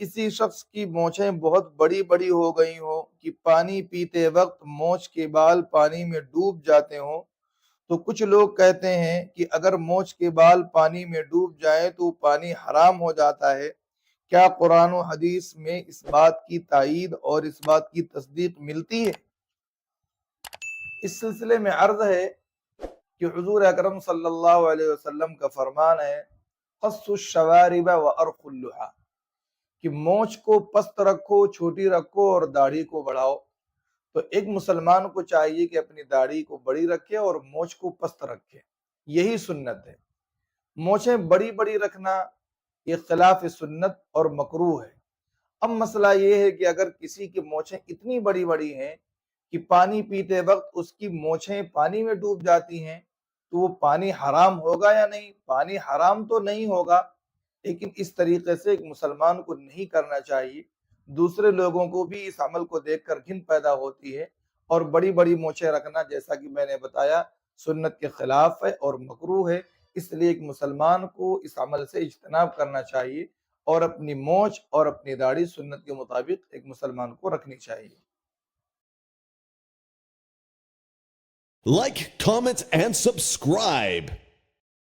کسی شخص کی مونچھیں بہت بڑی بڑی ہو گئی ہوں کہ پانی پیتے وقت مونچھ کے بال پانی میں ڈوب جاتے ہوں، تو کچھ لوگ کہتے ہیں کہ اگر مونچھ کے بال پانی میں ڈوب جائیں تو پانی حرام ہو جاتا ہے۔ کیا قرآن و حدیث میں اس بات کی تائید اور اس بات کی تصدیق ملتی ہے؟ اس سلسلے میں عرض ہے کہ حضور اکرم صلی اللہ علیہ وسلم کا فرمان ہے، قص الشوارب وارخ اللحى، کہ مونچھ کو پست رکھو، چھوٹی رکھو اور داڑھی کو بڑھاؤ۔ تو ایک مسلمان کو چاہیے کہ اپنی داڑھی کو بڑی رکھے اور مونچھ کو پست رکھے، یہی سنت ہے۔ مونچھیں بڑی بڑی رکھنا یہ خلاف سنت اور مکروہ ہے۔ اب مسئلہ یہ ہے کہ اگر کسی کی مونچھیں اتنی بڑی بڑی ہیں کہ پانی پیتے وقت اس کی مونچھیں پانی میں ڈوب جاتی ہیں، تو وہ پانی حرام ہوگا یا نہیں؟ پانی حرام تو نہیں ہوگا، لیکن اس طریقے سے ایک مسلمان کو نہیں کرنا چاہیے۔ دوسرے لوگوں کو بھی اس عمل کو دیکھ کر گھن پیدا ہوتی ہے، اور بڑی بڑی مونچھیں رکھنا جیسا کہ میں نے بتایا سنت کے خلاف ہے اور مکروہ ہے۔ اس لیے ایک مسلمان کو اس عمل سے اجتناب کرنا چاہیے اور اپنی مونچھ اور اپنی داڑھی سنت کے مطابق ایک مسلمان کو رکھنی چاہیے۔ Like, comment, and subscribe.